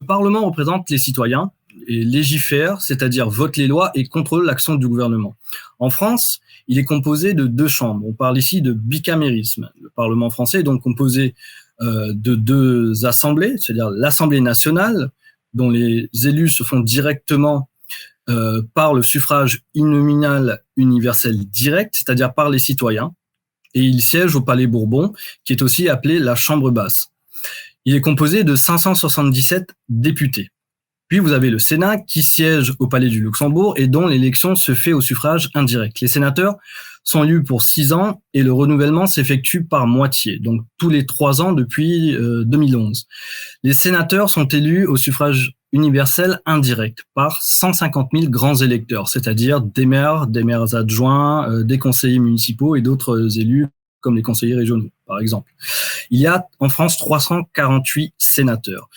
Parlement représente les citoyens et légifère, c'est-à-dire vote les lois et contrôle l'action du gouvernement. En France, il est composé de 2 chambres. On parle ici de bicamérisme. Le Parlement français est donc composé de 2 assemblées, c'est-à-dire l'Assemblée nationale, dont les élus se font directement par le suffrage uninominal universel direct, c'est-à-dire par les citoyens, et il siège au Palais Bourbon, qui est aussi appelé la Chambre basse. Il est composé de 577 députés. Puis vous avez le Sénat qui siège au Palais du Luxembourg et dont l'élection se fait au suffrage indirect. Les sénateurs sont élus pour 6 ans et le renouvellement s'effectue par moitié, donc tous les 3 ans depuis 2011. Les sénateurs sont élus au suffrage universel indirect par 150 000 grands électeurs, c'est-à-dire des maires adjoints, des conseillers municipaux et d'autres élus comme les conseillers régionaux, par exemple. Il y a en France 348 sénateurs.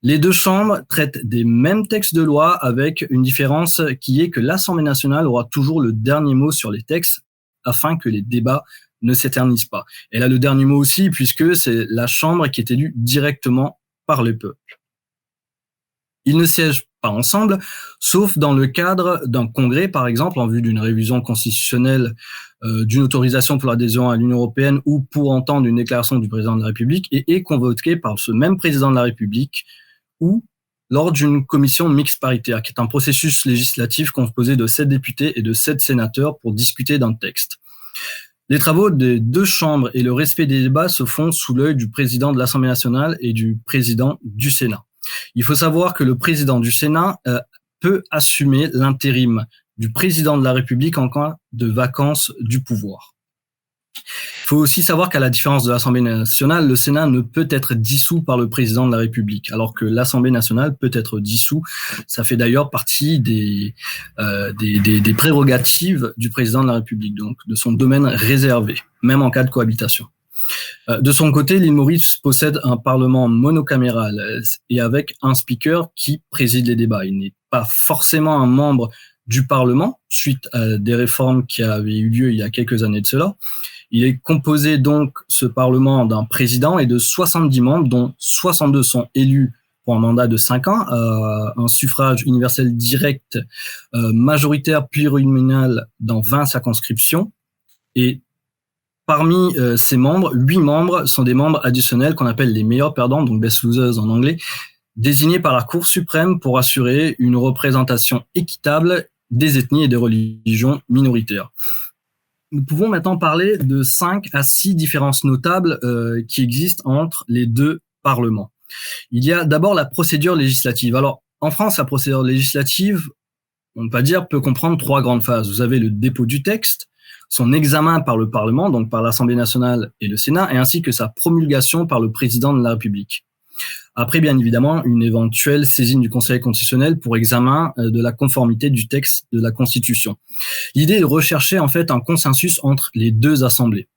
Les 2 chambres traitent des mêmes textes de loi avec une différence qui est que l'Assemblée nationale aura toujours le dernier mot sur les textes afin que les débats ne s'éternisent pas. Elle a le dernier mot aussi puisque c'est la Chambre qui est élue directement par le peuple. Ils ne siègent pas ensemble, sauf dans le cadre d'un congrès, par exemple, en vue d'une révision constitutionnelle, d'une autorisation pour l'adhésion à l'Union européenne ou pour entendre une déclaration du président de la République et est convoqué par ce même président de la République ou lors d'une commission mixte paritaire, qui est un processus législatif composé de 7 députés et de 7 sénateurs pour discuter d'un texte. Les travaux des 2 chambres et le respect des débats se font sous l'œil du président de l'Assemblée nationale et du président du Sénat. Il faut savoir que le président du Sénat peut assumer l'intérim du président de la République en cas de vacance du pouvoir. Il faut aussi savoir qu'à la différence de l'Assemblée nationale, le Sénat ne peut être dissous par le président de la République, alors que l'Assemblée nationale peut être dissous. Ça fait d'ailleurs partie des prérogatives du président de la République, donc de son domaine réservé, même en cas de cohabitation. De son côté, l'île Maurice possède un parlement monocaméral et avec un speaker qui préside les débats. Il n'est pas forcément un membre du Parlement, suite à des réformes qui avaient eu lieu il y a quelques années de cela. Il est composé donc, ce Parlement, d'un président et de 70 membres, dont 62 sont élus pour un mandat de 5 ans, un suffrage universel direct, majoritaire plurinominal dans 20 circonscriptions. Et parmi ces membres, 8 membres sont des membres additionnels qu'on appelle les meilleurs perdants, donc best losers en anglais, désignés par la Cour suprême pour assurer une représentation équitable des ethnies et des religions minoritaires. Nous pouvons maintenant parler de 5 à 6 différences notables qui existent entre les 2 parlements. Il y a d'abord la procédure législative. Alors, en France, la procédure législative, on peut dire, peut comprendre 3 grandes phases. Vous avez le dépôt du texte, son examen par le Parlement, donc par l'Assemblée nationale et le Sénat, et ainsi que sa promulgation par le président de la République. Après, bien évidemment, une éventuelle saisine du Conseil constitutionnel pour examen de la conformité du texte de la Constitution. L'idée est de rechercher en fait un consensus entre les 2 assemblées.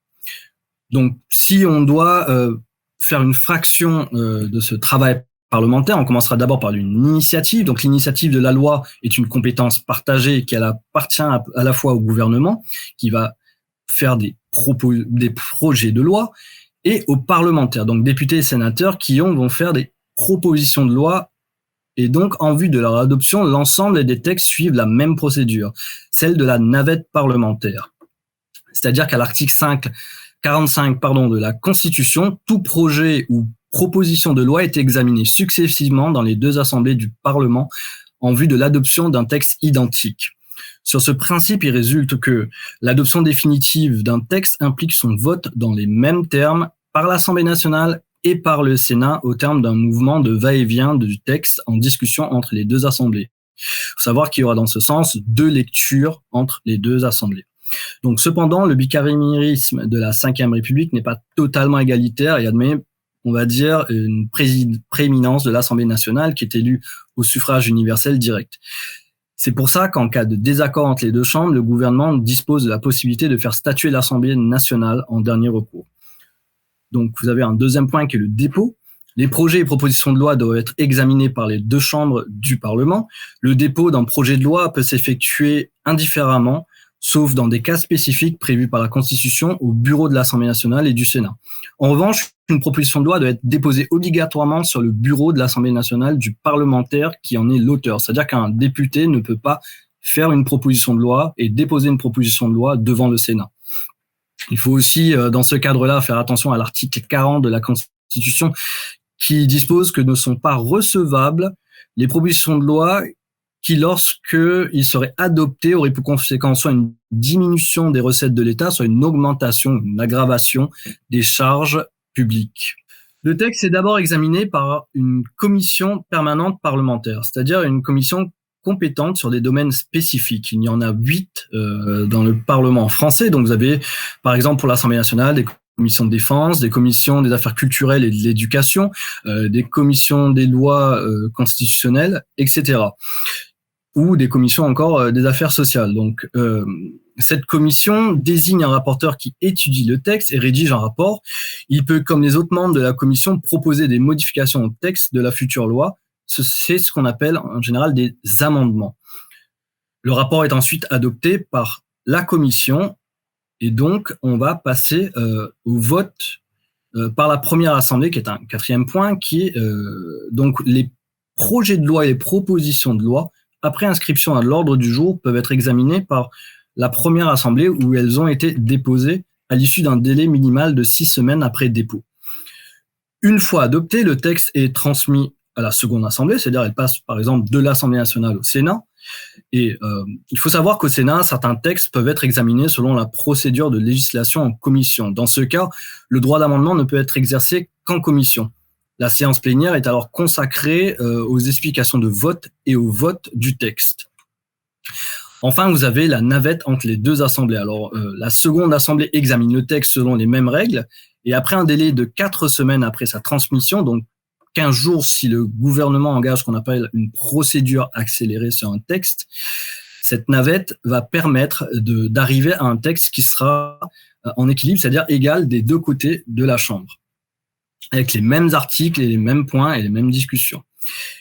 Donc, si on doit faire une fraction de ce travail parlementaire, on commencera d'abord par une initiative. Donc, l'initiative de la loi est une compétence partagée qui appartient à la fois au gouvernement, qui va faire des projets de loi, et aux parlementaires, donc députés et sénateurs, qui vont faire des propositions de loi. Et donc, en vue de leur adoption, l'ensemble des textes suivent la même procédure, celle de la navette parlementaire. C'est-à-dire qu'à l'article 45 de la Constitution, tout projet ou proposition de loi est examinée successivement dans les 2 assemblées du Parlement en vue de l'adoption d'un texte identique. Sur ce principe, il résulte que l'adoption définitive d'un texte implique son vote dans les mêmes termes par l'Assemblée nationale et par le Sénat au terme d'un mouvement de va-et-vient du texte en discussion entre les 2 assemblées. Il faut savoir qu'il y aura dans ce sens 2 lectures entre les 2 assemblées. Donc, cependant, le bicamérisme de la Ve République n'est pas totalement égalitaire et admet, on va dire, une prééminence de l'Assemblée nationale qui est élue au suffrage universel direct. C'est pour ça qu'en cas de désaccord entre les 2 chambres, le gouvernement dispose de la possibilité de faire statuer l'Assemblée nationale en dernier recours. Donc, vous avez un deuxième point qui est le dépôt. Les projets et propositions de loi doivent être examinés par les 2 chambres du Parlement. Le dépôt d'un projet de loi peut s'effectuer indifféremment sauf dans des cas spécifiques prévus par la Constitution au bureau de l'Assemblée nationale et du Sénat. En revanche, une proposition de loi doit être déposée obligatoirement sur le bureau de l'Assemblée nationale du parlementaire qui en est l'auteur. C'est-à-dire qu'un député ne peut pas faire une proposition de loi et déposer une proposition de loi devant le Sénat. Il faut aussi, dans ce cadre-là, faire attention à l'article 40 de la Constitution qui dispose que ne sont pas recevables les propositions de loi qui, lorsqu'ils seraient adoptés, auraient pour conséquence soit une diminution des recettes de l'État, soit une augmentation, une aggravation des charges publiques. Le texte est d'abord examiné par une commission permanente parlementaire, c'est-à-dire une commission compétente sur des domaines spécifiques. Il y en a 8 dans le Parlement français. Donc vous avez, par exemple, pour l'Assemblée nationale, des commissions de défense, des commissions des affaires culturelles et de l'éducation, des commissions des lois constitutionnelles, etc. Ou des commissions encore des affaires sociales. Donc, cette commission désigne un rapporteur qui étudie le texte et rédige un rapport. Il peut, comme les autres membres de la commission, proposer des modifications au texte de la future loi. C'est ce qu'on appelle en général des amendements. Le rapport est ensuite adopté par la commission et donc on va passer au vote par la première assemblée, qui est un 4e point, qui est donc les projets de loi et les propositions de loi après inscription à l'ordre du jour peuvent être examinées par la première assemblée où elles ont été déposées à l'issue d'un délai minimal de 6 semaines après dépôt. Une fois adopté, le texte est transmis à la seconde assemblée, c'est-à-dire elle passe par exemple de l'Assemblée nationale au Sénat. Et il faut savoir qu'au Sénat, certains textes peuvent être examinés selon la procédure de législation en commission. Dans ce cas, le droit d'amendement ne peut être exercé qu'en commission. La séance plénière est alors consacrée aux explications de vote et au vote du texte. Enfin, vous avez la navette entre les deux assemblées. Alors, la seconde assemblée examine le texte selon les mêmes règles et après un délai de 4 semaines après sa transmission, donc 15 jours si le gouvernement engage ce qu'on appelle une procédure accélérée sur un texte, cette navette va permettre d'arriver à un texte qui sera en équilibre, c'est-à-dire égal des deux côtés de la Chambre, avec les mêmes articles et les mêmes points et les mêmes discussions.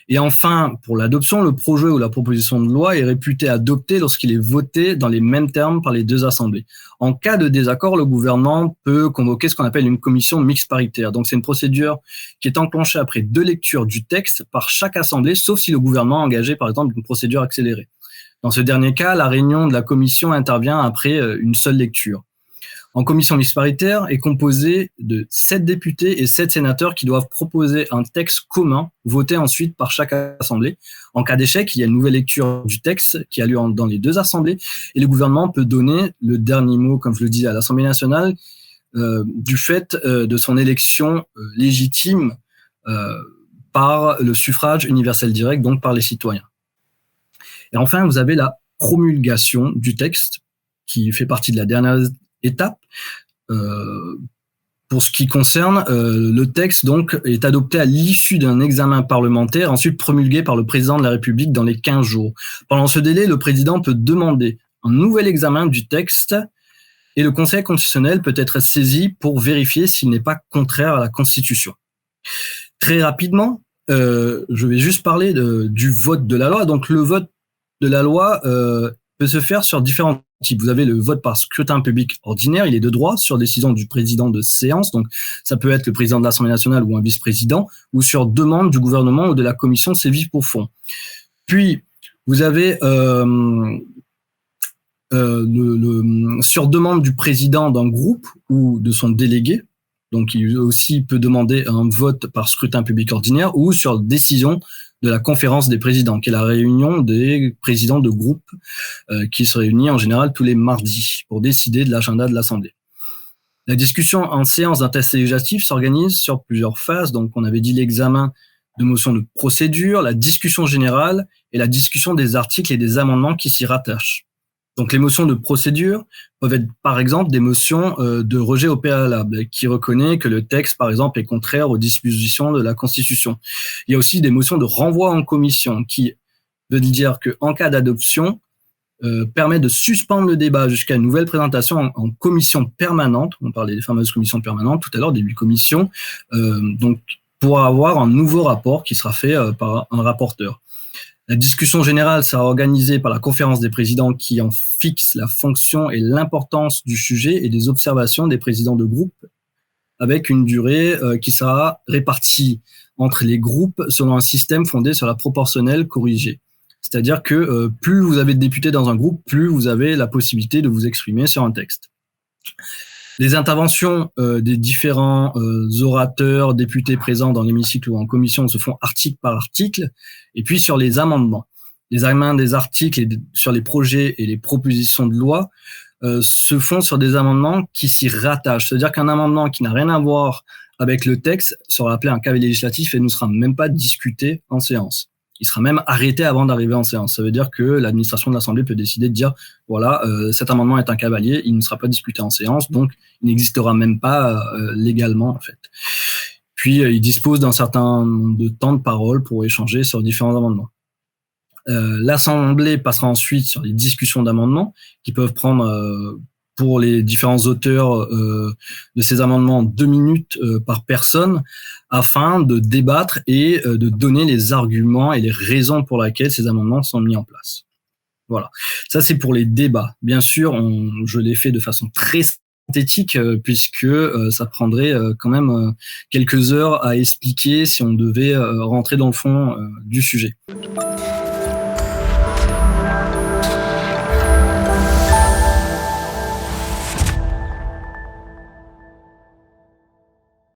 Et enfin, pour l'adoption, le projet ou la proposition de loi est réputé adopté lorsqu'il est voté dans les mêmes termes par les deux assemblées. En cas de désaccord, le gouvernement peut convoquer ce qu'on appelle une commission mixte paritaire. Donc c'est une procédure qui est enclenchée après 2 lectures du texte par chaque assemblée, sauf si le gouvernement a engagé par exemple une procédure accélérée. Dans ce dernier cas, la réunion de la commission intervient après une seule lecture. En commission mixte paritaire est composée de 7 députés et 7 sénateurs qui doivent proposer un texte commun, voté ensuite par chaque assemblée. En cas d'échec, il y a une nouvelle lecture du texte qui a lieu dans les 2 assemblées et le gouvernement peut donner le dernier mot, comme je le dis, à l'Assemblée nationale du fait de son élection légitime par le suffrage universel direct, donc par les citoyens. Et enfin, vous avez la promulgation du texte qui fait partie de la dernière étape. Pour ce qui concerne le texte, donc, est adopté à l'issue d'un examen parlementaire, ensuite promulgué par le président de la République dans les 15 jours. Pendant ce délai, le président peut demander un nouvel examen du texte et le Conseil constitutionnel peut être saisi pour vérifier s'il n'est pas contraire à la Constitution. Très rapidement, je vais juste parler du vote de la loi. Donc, le vote de la loi peut se faire sur différents types. Vous avez le vote par scrutin public ordinaire, il est de droit sur décision du président de séance, donc ça peut être le président de l'Assemblée nationale ou un vice-président, ou sur demande du gouvernement ou de la commission saisie pour fond. Puis, vous avez sur demande du président d'un groupe ou de son délégué, donc il aussi peut demander un vote par scrutin public ordinaire, ou sur décision de la conférence des présidents, qui est la réunion des présidents de groupe qui se réunit en général tous les mardis pour décider de l'agenda de l'Assemblée. La discussion en séance d'un texte législatif s'organise sur plusieurs phases. Donc, on avait dit l'examen de motions de procédure, la discussion générale et la discussion des articles et des amendements qui s'y rattachent. Donc, les motions de procédure peuvent être, par exemple, des motions de rejet au préalable qui reconnaît que le texte, par exemple, est contraire aux dispositions de la Constitution. Il y a aussi des motions de renvoi en commission qui veut dire qu'en cas d'adoption, permet de suspendre le débat jusqu'à une nouvelle présentation en commission permanente. On parlait des fameuses commissions permanentes tout à l'heure, des 8 commissions. Donc, pour avoir un nouveau rapport qui sera fait par un rapporteur. La discussion générale sera organisée par la conférence des présidents qui en fixe la fonction et l'importance du sujet et des observations des présidents de groupe, avec une durée qui sera répartie entre les groupes selon un système fondé sur la proportionnelle corrigée. C'est-à-dire que plus vous avez de députés dans un groupe, plus vous avez la possibilité de vous exprimer sur un texte. Les interventions des différents orateurs, députés présents dans l'hémicycle ou en commission se font article par article. Et puis sur les amendements. Les examens des articles sur les projets et les propositions de loi se font sur des amendements qui s'y rattachent. C'est-à-dire qu'un amendement qui n'a rien à voir avec le texte sera appelé un cavalier législatif et ne sera même pas discuté en séance. Il sera même arrêté avant d'arriver en séance. Ça veut dire que l'administration de l'Assemblée peut décider de dire, voilà, cet amendement est un cavalier, il ne sera pas discuté en séance, donc il n'existera même pas légalement, en fait. Puis, il dispose d'un certain nombre de temps de parole pour échanger sur différents amendements. L'Assemblée passera ensuite sur les discussions d'amendements qui peuvent prendre pour les différents auteurs de ces amendements 2 minutes par personne afin de débattre et de donner les arguments et les raisons pour lesquelles ces amendements sont mis en place. Voilà. Ça, c'est pour les débats. Bien sûr, je l'ai fait de façon très synthétique puisque ça prendrait quand même quelques heures à expliquer si on devait rentrer dans le fond du sujet.